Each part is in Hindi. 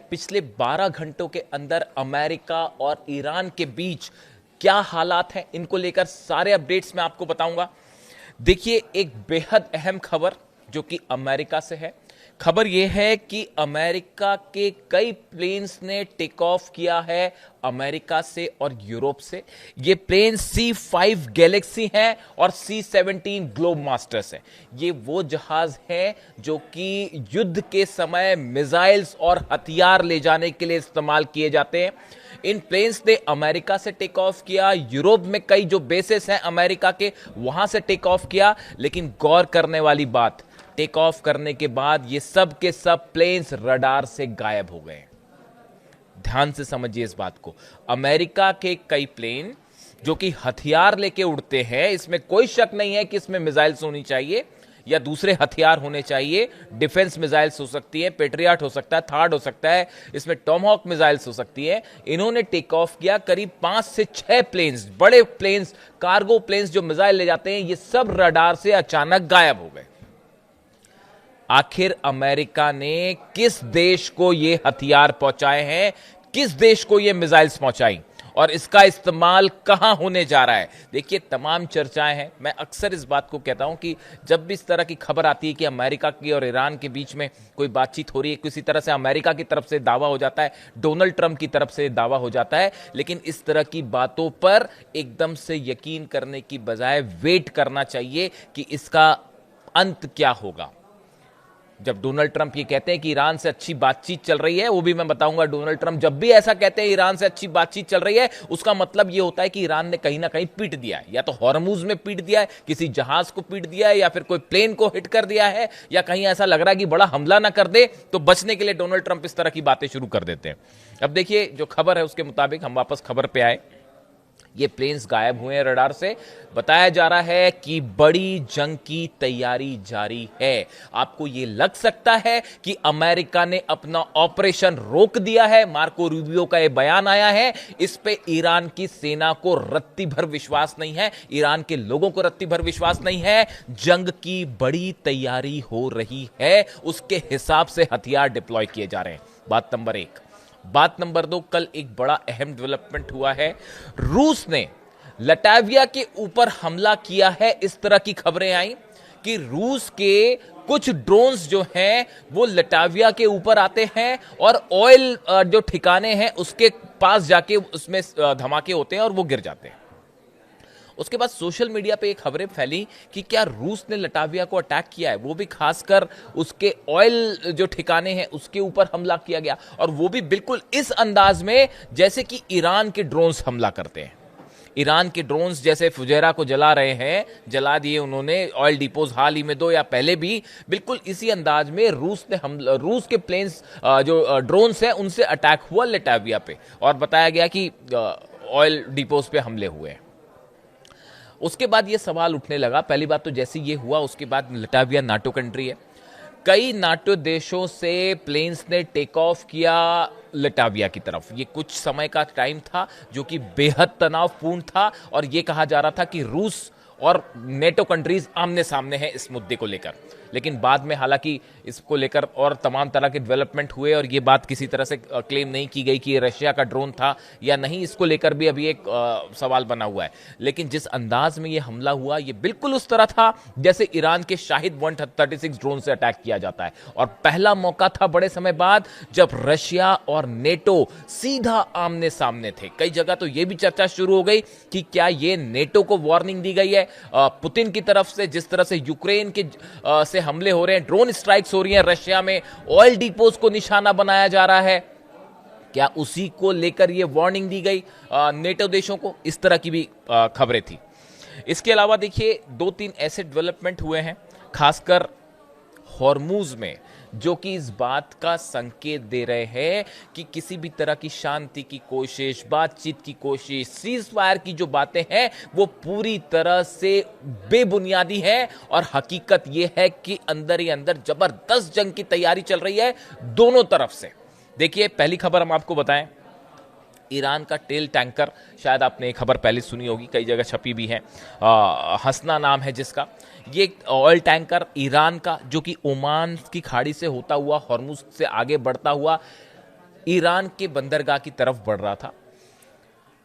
पिछले 12 घंटों के अंदर अमेरिका और ईरान के बीच क्या हालात हैं, इनको लेकर सारे अपडेट्स मैं आपको बताऊंगा। देखिए, एक बेहद अहम खबर जो कि अमेरिका से है। खबर यह है कि अमेरिका के कई प्लेन्स ने टेक ऑफ किया है अमेरिका से और यूरोप से। ये प्लेन C5 गैलेक्सी हैं और C17 ग्लोब मास्टर्स हैं। ये वो जहाज हैं जो कि युद्ध के समय मिसाइल्स और हथियार ले जाने के लिए इस्तेमाल किए जाते हैं। इन प्लेन्स ने अमेरिका से टेक ऑफ किया, यूरोप में कई जो बेसेस हैं अमेरिका के वहां से टेक ऑफ किया। लेकिन गौर करने वाली बात, टेक ऑफ करने के बाद ये सब के सब प्लेन्स रडार से गायब हो गए। ध्यान से समझिए इस बात को। अमेरिका के कई प्लेन जो कि हथियार लेके उड़ते हैं, इसमें कोई शक नहीं है कि इसमें मिसाइल्स होनी चाहिए या दूसरे हथियार होने चाहिए। डिफेंस मिसाइल्स हो सकती है, पेट्रियट हो सकता है, थार्ड हो सकता है, इसमें टॉमहॉक मिसाइल्स हो सकती है। इन्होंने टेक ऑफ किया। करीब 5 से 6 प्लेन्स, बड़े प्लेन्स, कार्गो प्लेन्स जो मिसाइल ले जाते हैं, ये सब रडार से अचानक गायब हो गए। आखिर अमेरिका ने किस देश को ये हथियार पहुंचाए हैं, किस देश को ये मिसाइल्स पहुंचाई और इसका इस्तेमाल कहां होने जा रहा है? देखिए, तमाम चर्चाएं हैं। मैं अक्सर इस बात को कहता हूं कि जब भी इस तरह की खबर आती है कि अमेरिका की और ईरान के बीच में कोई बातचीत हो रही है, किसी तरह से अमेरिका की तरफ से दावा हो जाता है, डोनाल्ड ट्रंप की तरफ से दावा हो जाता है, लेकिन इस तरह की बातों पर एकदम से यकीन करने की बजाय वेट करना चाहिए कि इसका अंत क्या होगा। जब डोनाल्ड ट्रंप ये कहते हैं कि ईरान से अच्छी बातचीत चल रही है, वो भी मैं बताऊंगा, डोनाल्ड ट्रंप जब भी ऐसा कहते हैं ईरान से अच्छी बातचीत चल रही है, उसका मतलब ये होता है कि ईरान ने कहीं ना कहीं पीट दिया है। या तो हॉर्मुज में पीट दिया है, किसी जहाज को पीट दिया है, या फिर कोई प्लेन को हिट कर दिया है, या कहीं ऐसा लग रहा है कि बड़ा हमला ना कर दे, तो बचने के लिए डोनाल्ड ट्रंप इस तरह की बातें शुरू कर देते हैं। अब देखिए, जो खबर है उसके मुताबिक हम वापस खबर पे आए। ये प्लेन्स गायब हुए हैं रडार से। बताया जा रहा है कि बड़ी जंग की तैयारी जारी है। आपको ये लग सकता है कि अमेरिका ने अपना ऑपरेशन रोक दिया है। मार्को रूबियो का ये बयान आया है। इस पे ईरान की सेना को रत्ती भर विश्वास नहीं है, ईरान के लोगों को रत्ती भर विश्वास नहीं है। जंग की बड़ी तैयारी हो रही है, उसके हिसाब से हथियार डिप्लॉय किए जा रहे हैं। बात नंबर 1। बात नंबर 2, कल एक बड़ा अहम डेवलपमेंट हुआ है। रूस ने लटाविया के ऊपर हमला किया है। इस तरह की खबरें आई कि रूस के कुछ ड्रोन्स जो हैं वो लटाविया के ऊपर आते हैं और ऑयल जो ठिकाने हैं उसके पास जाके उसमें धमाके होते हैं और वो गिर जाते हैं। उसके बाद सोशल मीडिया पे एक खबरें फैली कि क्या रूस ने लटाविया को अटैक किया है, वो भी खासकर उसके ऑयल जो ठिकाने हैं उसके ऊपर हमला किया गया, और वो भी बिल्कुल इस अंदाज में जैसे कि ईरान के ड्रोन्स हमला करते हैं। ईरान के ड्रोन्स जैसे फुजैरा को जला रहे हैं, जला दिए उन्होंने ऑयल डिपोज हाल ही में 2 या पहले भी, बिल्कुल इसी अंदाज में रूस के प्लेन्स जो ड्रोन्स हैं उनसे अटैक हुआ लटाविया पे, और बताया गया कि ऑयल डिपोज पे हमले हुए हैं। उसके बाद यह सवाल उठने लगा, पहली बात तो जैसे ये हुआ उसके बाद लटाविया नाटो कंट्री है, कई नाटो देशों से प्लेन्स ने टेक ऑफ किया लटाविया की तरफ। ये कुछ समय का टाइम था जो कि बेहद तनावपूर्ण था, और ये कहा जा रहा था कि रूस और नेटो कंट्रीज आमने सामने हैं इस मुद्दे को लेकर। लेकिन बाद में हालांकि इसको लेकर और तमाम तरह के डेवलपमेंट हुए, और ये बात किसी तरह से क्लेम नहीं की गई कि ये रशिया का ड्रोन था या नहीं, इसको लेकर भी अभी एक सवाल बना हुआ है। लेकिन जिस अंदाज में ये हमला हुआ, ये बिल्कुल उस तरह था जैसे ईरान के शाहिद 136 ड्रोन से अटैक किया जाता है। और पहला मौका था बड़े समय बाद जब रशिया और नेटो सीधा आमने सामने थे। कई जगह तो ये भी चर्चा शुरू हो गई कि क्या ये नेटो को वार्निंग दी गई है पुतिन की तरफ से, जिस तरह से यूक्रेन के से हमले हो रहे हैं, ड्रोन स्ट्राइक्स हो रही हैं रशिया में, ऑयल डिपोज को निशाना बनाया जा रहा है, क्या उसी को लेकर यह वार्निंग दी गई नेटो देशों को? इस तरह की भी खबरें थी। इसके अलावा देखिए, 2-3 ऐसे डेवलपमेंट हुए हैं खासकर हॉर्मुज में, जो कि इस बात का संकेत दे रहे हैं कि किसी भी तरह की शांति की कोशिश, बातचीत की कोशिश, सीज फायर की जो बातें हैं वो पूरी तरह से बेबुनियादी है। और हकीकत यह है कि अंदर ही अंदर जबरदस्त जंग की तैयारी चल रही है दोनों तरफ से। देखिए, पहली खबर हम आपको बताएं, ईरान का तेल टैंकर, शायद आपने एक खबर पहले सुनी होगी, कई जगह छपी भी है, हसना नाम है जिसका, ये ऑयल टैंकर ईरान का जो कि ओमान की खाड़ी से होता हुआ हॉर्मुज से आगे बढ़ता हुआ ईरान के बंदरगाह की तरफ बढ़ रहा था।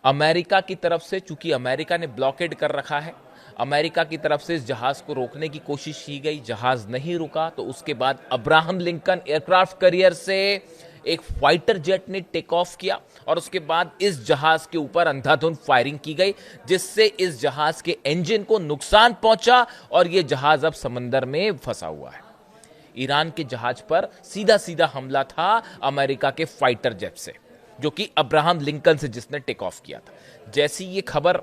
अमेरिका की तरफ से, चूंकि अमेरिका ने ब्लॉकेड कर रखा है, अमेरिका की तरफ से इस जहाज को रोकने की कोशिश की गई, जहाज नहीं रुका। तो उसके बाद अब्राहम लिंकन एयरक्राफ्ट कैरियर से एक फाइटर जेट ने टेक ऑफ किया और उसके बाद इस जहाज के ऊपर अंधाधुंध फायरिंग की गई, जिससे इस जहाज के इंजन को नुकसान पहुंचा और यह जहाज अब समंदर में फंसा हुआ है। ईरान के जहाज पर सीधा सीधा हमला था अमेरिका के फाइटर जेट से, जो कि अब्राहम लिंकन से जिसने टेक ऑफ किया था। जैसी ये खबर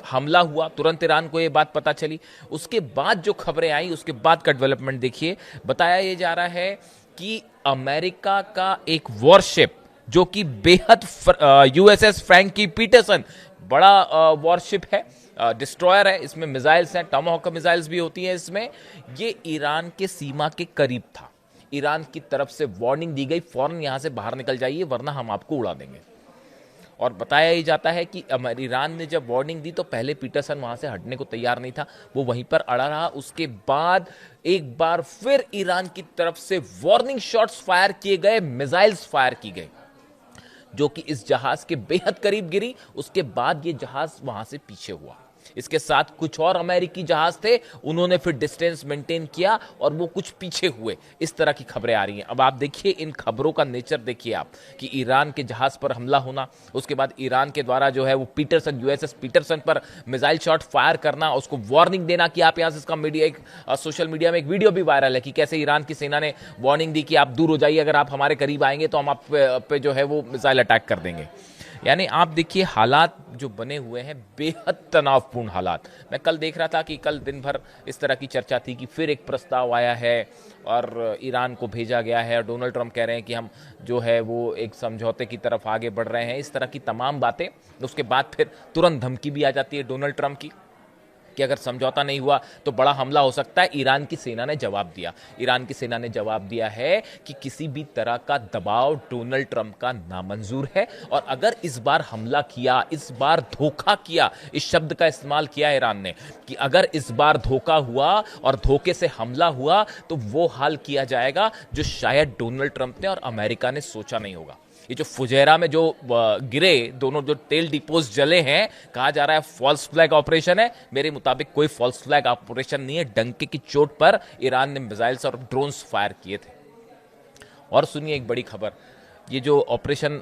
हमला हुआ, तुरंत ईरान को ये बात पता चली। उसके बाद जो खबरें आई, उसके बाद का डेवलपमेंट देखिए। बताया ये जा रहा है कि अमेरिका का एक वॉरशिप, जो कि बेहद यूएसएस फ्रैंकी पीटरसन, बड़ा वॉरशिप है, डिस्ट्रॉयर है, इसमें मिसाइल्स हैं, टॉमाहॉक मिसाइल्स भी होती हैं इसमें। ये ईरान के सीमा के करीब था। ईरान की तरफ से वार्निंग दी गई, फौरन यहां से बाहर निकल जाइए वरना हम आपको उड़ा देंगे। और बताया ही जाता है कि ईरान ने जब वार्निंग दी तो पहले पीटरसन वहां से हटने को तैयार नहीं था, वो वहीं पर अड़ा रहा। उसके बाद एक बार फिर ईरान की तरफ से वार्निंग शॉट्स फायर किए गए, मिसाइल्स फायर की गई, जो कि इस जहाज के बेहद करीब गिरी। उसके बाद ये जहाज वहां से पीछे हुआ। इसके साथ कुछ और अमेरिकी जहाज थे, उन्होंने फिर डिस्टेंस मेंटेन किया और वो कुछ पीछे हुए। इस तरह की खबरें आ रही हैं। अब आप देखिए इन खबरों का नेचर देखिए आप, कि ईरान के जहाज पर हमला होना, उसके बाद ईरान के द्वारा जो है वो पीटरसन, यूएसएस पीटरसन पर मिसाइल शॉट फायर करना, उसको वार्निंग देना कि आप यहां से, इसका मीडिया एक सोशल मीडिया में एक वीडियो भी वायरल है कि कैसे ईरान की सेना ने वार्निंग दी कि आप दूर हो जाइए, अगर आप हमारे करीब आएंगे तो हम आप पे जो है वो मिसाइल अटैक कर देंगे। यानी आप देखिए हालात जो बने हुए हैं, बेहद तनावपूर्ण हालात। मैं कल देख रहा था कि कल दिन भर इस तरह की चर्चा थी कि फिर एक प्रस्ताव आया है और ईरान को भेजा गया है और डोनाल्ड ट्रंप कह रहे हैं कि हम जो है वो एक समझौते की तरफ आगे बढ़ रहे हैं, इस तरह की तमाम बातें। उसके बाद फिर तुरंत धमकी भी आ जाती है डोनाल्ड ट्रंप की कि अगर समझौता नहीं हुआ तो बड़ा हमला हो सकता है। ईरान की सेना ने जवाब दिया, ईरान की सेना ने जवाब दिया है कि किसी भी तरह का दबाव डोनाल्ड ट्रंप का नामंजूर है, और अगर इस बार हमला किया, इस बार धोखा किया, इस शब्द का इस्तेमाल किया ईरान ने कि अगर इस बार धोखा हुआ और धोखे से हमला हुआ तो वो हाल किया जाएगा जो शायद डोनाल्ड ट्रंप ने और अमेरिका ने सोचा नहीं होगा। ये जो फुजैरा में जो गिरे दोनों, जो तेल डिपोज जले हैं, कहा जा रहा है फॉल्स फ्लैग ऑपरेशन है। मेरे मुताबिक कोई फॉल्स फ्लैग ऑपरेशन नहीं है। डंके की चोट पर ईरान ने मिसाइल्स और ड्रोन्स फायर किए थे। और सुनिए एक बड़ी खबर, ये जो ऑपरेशन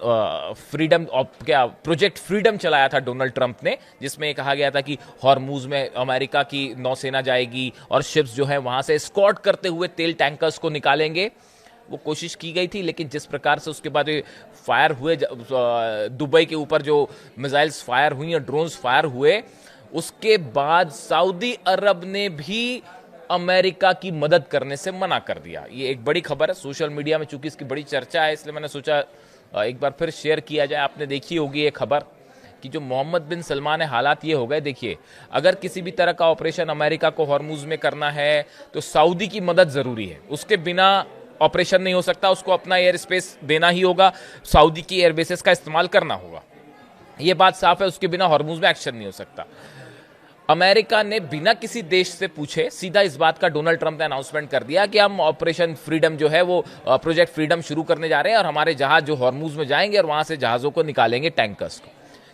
फ्रीडम, क्या प्रोजेक्ट फ्रीडम चलाया था डोनाल्ड ट्रंप ने, जिसमें कहा गया था कि हॉर्मूज में अमेरिका की नौसेना जाएगी और शिप्स जो है वहां से एस्कॉर्ट करते हुए तेल टैंकर्स को निकालेंगे। वो कोशिश की गई थी, लेकिन जिस प्रकार से उसके बाद फायर हुए, दुबई के ऊपर जो मिसाइल्स फायर हुई और ड्रोन्स फायर हुए, उसके बाद सऊदी अरब ने भी अमेरिका की मदद करने से मना कर दिया। ये एक बड़ी खबर है सोशल मीडिया में, चूंकि इसकी बड़ी चर्चा है इसलिए मैंने सोचा एक बार फिर शेयर किया जाए। आपने देखी होगी ये खबर कि जो मोहम्मद बिन सलमान है, हालात ये हो गए। देखिए, अगर किसी भी तरह का ऑपरेशन अमेरिका को हॉर्मूज में करना है तो सऊदी की मदद जरूरी है, उसके बिना ऑपरेशन नहीं हो सकता। उसको अपना एयर स्पेस देना ही होगा, सऊदी की एयरबेसेस का इस्तेमाल करना होगा, यह बात साफ है। उसके बिना हॉर्मूज में एक्शन नहीं हो सकता। अमेरिका ने बिना किसी देश से पूछे सीधा इस बात का डोनाल्ड ट्रंप ने अनाउंसमेंट कर दिया कि हम ऑपरेशन फ्रीडम जो है वो प्रोजेक्ट फ्रीडम शुरू करने जा रहे हैं और हमारे जहाज जो हॉर्मूज में जाएंगे और वहां से जहाजों को निकालेंगे, टैंकर्स को।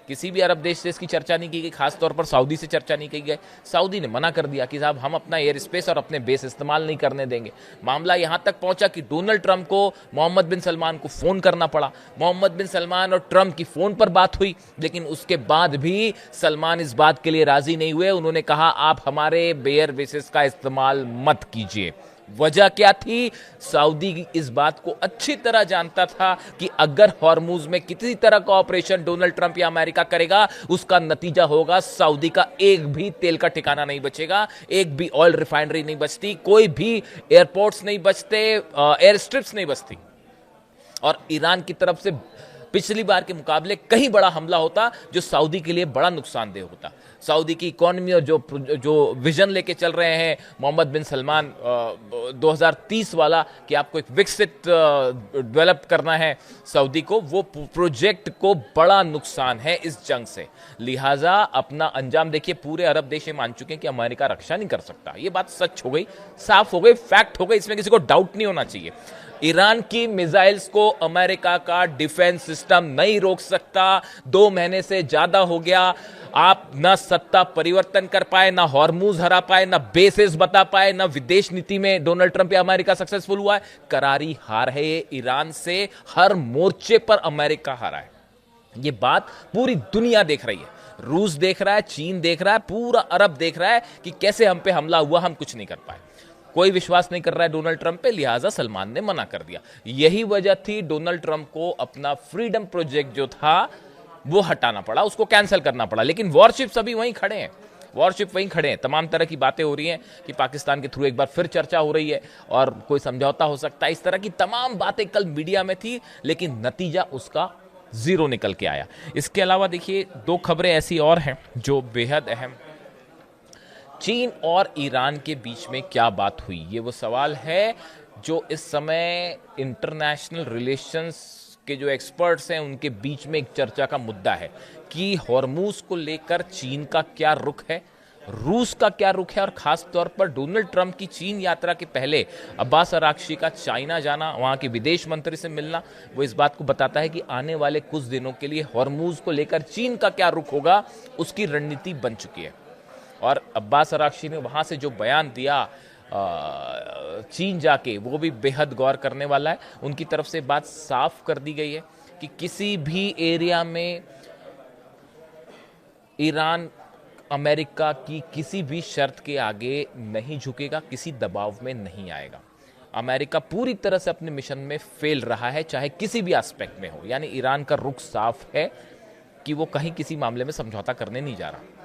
किसी भी अरब देश से इसकी चर्चा नहीं की गई, खासतौर पर सऊदी से चर्चा नहीं की गई। सऊदी ने मना कर दिया कि साहब हम अपना एयर स्पेस और अपने बेस इस्तेमाल नहीं करने देंगे। मामला यहां तक पहुंचा कि डोनाल्ड ट्रंप को मोहम्मद बिन सलमान को फोन करना पड़ा। मोहम्मद बिन सलमान और ट्रंप की फोन पर बात हुई, लेकिन उसके बाद भी सलमान इस बात के लिए राजी नहीं हुए। उन्होंने कहा आप हमारे एयर बेसेस का इस्तेमाल मत कीजिए। वजह क्या थी? सऊदी इस बात को अच्छी तरह जानता था कि अगर हॉर्मूज में किसी तरह का ऑपरेशन डोनाल्ड ट्रंप या अमेरिका करेगा, उसका नतीजा होगा सऊदी का एक भी तेल का ठिकाना नहीं बचेगा, एक भी ऑयल रिफाइनरी नहीं बचती, कोई भी एयरपोर्ट्स नहीं बचते, एयर स्ट्रिप्स नहीं बचती। और ईरान की तरफ से पिछली बार के मुकाबले कहीं बड़ा हमला होता जो सऊदी के लिए बड़ा नुकसानदेह होता। सऊदी की इकोनॉमी और जो विजन लेके चल रहे हैं मोहम्मद बिन सलमान 2030 वाला कि आपको एक विकसित डेवलप करना है सऊदी को, वो प्रोजेक्ट को बड़ा नुकसान है इस जंग से। लिहाजा अपना अंजाम देखिए, पूरे अरब देश ये मान चुके हैं कि अमेरिका रक्षा नहीं कर सकता। ये बात सच हो गई, साफ हो गई, फैक्ट हो गई, इसमें किसी को डाउट नहीं होना चाहिए। ईरान की मिसाइल्स को अमेरिका का डिफेंस सिस्टम नहीं रोक सकता। 2 महीने से ज्यादा हो गया, आप ना सत्ता परिवर्तन कर पाए, ना हॉर्मूज हरा पाए, ना बेसिस बता पाए, ना विदेश नीति में डोनाल्ड ट्रंप या अमेरिका सक्सेसफुल हुआ है। करारी हार है ये ईरान से, हर मोर्चे पर अमेरिका हारा है। ये बात पूरी दुनिया देख रही है, रूस देख रहा है, चीन देख रहा है, पूरा अरब देख रहा है कि कैसे हम पे हमला हुआ, हम कुछ नहीं कर पाए। कोई विश्वास नहीं कर रहा है डोनाल्ड ट्रंप पे, लिहाजा सलमान ने मना कर दिया। यही वजह थी डोनाल्ड ट्रंप को अपना फ्रीडम प्रोजेक्ट जो था वो हटाना पड़ा, उसको कैंसिल करना पड़ा। लेकिन वॉरशिप्स अभी वहीं खड़े हैं, वॉरशिप वहीं खड़े हैं। तमाम तरह की बातें हो रही हैं कि पाकिस्तान के थ्रू एक बार फिर चर्चा हो रही है और कोई समझौता हो सकता है। इस तरह की तमाम बातें कल मीडिया में थी, लेकिन नतीजा उसका जीरो निकल के आया। इसके अलावा देखिए 2 खबरें ऐसी और हैं जो बेहद अहम। चीन और ईरान के बीच में क्या बात हुई, ये वो सवाल है जो इस समय इंटरनेशनल रिलेशंस के जो एक्सपर्ट्स हैं उनके बीच में एक चर्चा का मुद्दा है कि हॉर्मूज को लेकर चीन का क्या रुख है, रूस का क्या रुख है, और खास तौर पर डोनाल्ड ट्रंप की चीन यात्रा के पहले अब्बास अराक्ची का चाइना जाना, वहां के विदेश मंत्री से मिलना, वो इस बात को बताता है कि आने वाले कुछ दिनों के लिए हॉर्मूज को लेकर चीन का क्या रुख होगा, उसकी रणनीति बन चुकी है। और अब्बास अराक्ची ने वहां से जो बयान दिया चीन जाके, वो भी बेहद गौर करने वाला है। उनकी तरफ से बात साफ कर दी गई है कि किसी भी एरिया में ईरान अमेरिका की किसी भी शर्त के आगे नहीं झुकेगा, किसी दबाव में नहीं आएगा। अमेरिका पूरी तरह से अपने मिशन में फेल रहा है, चाहे किसी भी एस्पेक्ट में हो। यानी ईरान का रुख साफ है कि वो कहीं किसी मामले में समझौता करने नहीं जा रहा।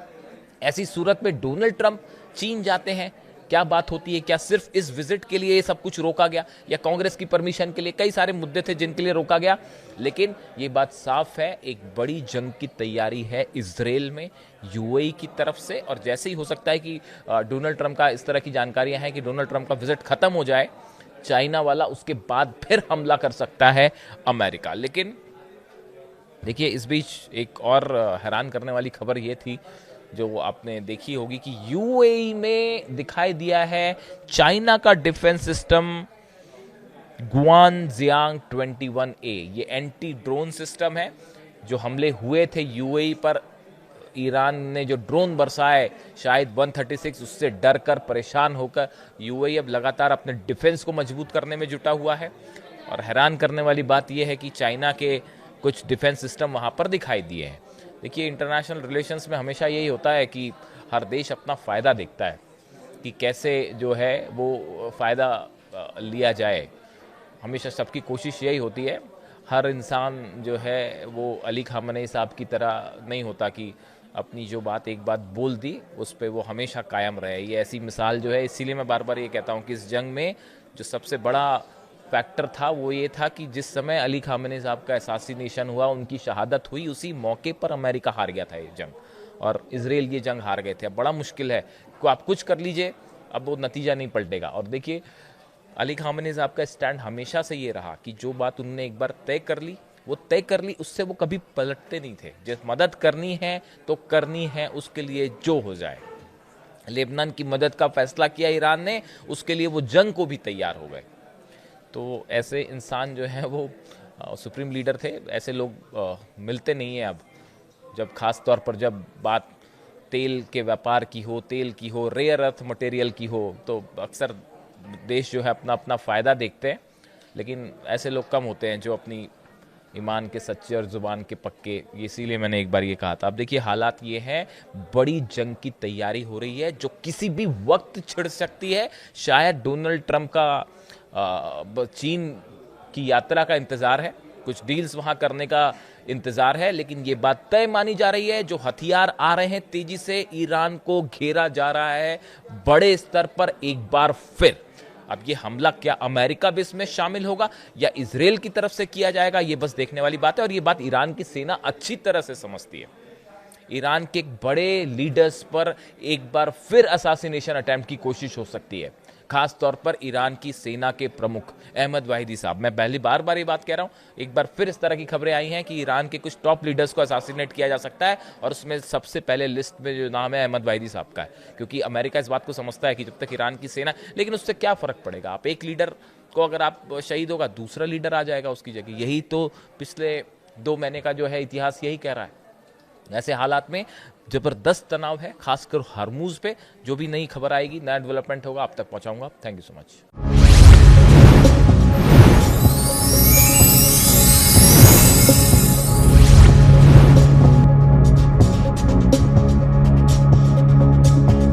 ऐसी सूरत में डोनाल्ड ट्रंप चीन जाते हैं, क्या बात होती है? क्या सिर्फ इस विजिट के लिए ये सब कुछ रोका गया, या कांग्रेस की परमिशन के लिए? कई सारे मुद्दे थे जिनके लिए रोका गया, लेकिन ये बात साफ है, एक बड़ी जंग की तैयारी है इजराइल में यूएई की तरफ से। और जैसे ही हो सकता है कि डोनाल्ड ट्रंप का, इस तरह की जानकारियां हैं कि डोनाल्ड ट्रंप का विजिट खत्म हो जाए चाइना वाला, उसके बाद फिर हमला कर सकता है अमेरिका। लेकिन देखिए इस बीच एक और हैरान करने वाली खबर ये थी जो आपने देखी होगी कि यूएई में दिखाई दिया है चाइना का डिफेंस सिस्टम ग्वानजियांग 21A। ये एंटी ड्रोन सिस्टम है। जो हमले हुए थे यूएई पर, ईरान ने जो ड्रोन बरसाए शायद 136, उससे डर कर, परेशान होकर यूएई अब लगातार अपने डिफेंस को मजबूत करने में जुटा हुआ है। और हैरान करने वाली बात यह है कि चाइना के कुछ डिफेंस सिस्टम वहां पर दिखाई दिए हैं। देखिए इंटरनेशनल रिलेशंस में हमेशा यही होता है कि हर देश अपना फ़ायदा देखता है कि कैसे जो है वो फ़ायदा लिया जाए। हमेशा सबकी कोशिश यही होती है। हर इंसान जो है वो अली खामनेई साहब की तरह नहीं होता कि अपनी जो बात एक बात बोल दी उस पर वो हमेशा कायम रहे। ये ऐसी मिसाल जो है, इसीलिए मैं बार बार ये कहता हूँ कि इस जंग में जो सबसे बड़ा फैक्टर था वो ये था कि जिस समय अली खामनेई साहब का असैसिनेशन हुआ, उनकी शहादत हुई, उसी मौके पर अमेरिका हार गया था ये जंग, और इजराइल ये जंग हार गए थे। अब बड़ा मुश्किल है को आप कुछ कर लीजिए, अब वो नतीजा नहीं पलटेगा। और देखिए अली खामनेई साहब का स्टैंड हमेशा से ये रहा कि जो बात उन्होंने एक बार तय कर ली वो तय कर ली, उससे वो कभी पलटते नहीं थे। जिस मदद करनी है तो करनी है, उसके लिए जो हो जाए। लेबनान की मदद का फैसला किया ईरान ने, उसके लिए वो जंग को भी तैयार हो गए। तो ऐसे इंसान जो है वो सुप्रीम लीडर थे। ऐसे लोग मिलते नहीं हैं अब, जब खास तौर पर जब बात तेल के व्यापार की हो, तेल की हो, रेयर अर्थ मटेरियल की हो, तो अक्सर देश जो है अपना अपना फ़ायदा देखते हैं। लेकिन ऐसे लोग कम होते हैं जो अपनी ईमान के सच्चे और ज़ुबान के पक्के। इसीलिए मैंने एक बार ये कहा था। अब देखिए हालात ये हैं, बड़ी जंग की तैयारी हो रही है जो किसी भी वक्त छिड़ सकती है। शायद डोनाल्ड ट्रंप का चीन की यात्रा का इंतज़ार है, कुछ डील्स वहाँ करने का इंतज़ार है, लेकिन ये बात तय मानी जा रही है जो हथियार आ रहे हैं तेज़ी से, ईरान को घेरा जा रहा है बड़े स्तर पर एक बार फिर। अब ये हमला क्या अमेरिका भी इसमें शामिल होगा या इजराइल की तरफ से किया जाएगा, ये बस देखने वाली बात है। और ये बात ईरान की सेना अच्छी तरह से समझती है। ईरान के बड़े लीडर्स पर एक बार फिर असैसिनेशन अटेम्प्ट की कोशिश हो सकती है। खास तौर पर ईरान की सेना के प्रमुख अहमद वाहिदी साहब। मैं पहली बार ये बात कह रहा हूं, एक बार फिर इस तरह की खबरें आई हैं कि ईरान के कुछ टॉप लीडर्स को असैसिनेट किया जा सकता है, और उसमें सबसे पहले लिस्ट में जो नाम है अहमद वाहिदी साहब का है, क्योंकि अमेरिका इस बात को समझता है कि जब तक ईरान की सेना, लेकिन उससे क्या फर्क पड़ेगा, आप एक लीडर को अगर आप शहीद होगा, दूसरा लीडर आ जाएगा उसकी जगह। यही तो पिछले 2 महीने का जो है इतिहास यही कह रहा है। ऐसे हालात में जबरदस्त तनाव है, खासकर हरमुज पे। जो भी नई खबर आएगी, नया डेवलपमेंट होगा, आप तक पहुंचाऊंगा। Thank you so much.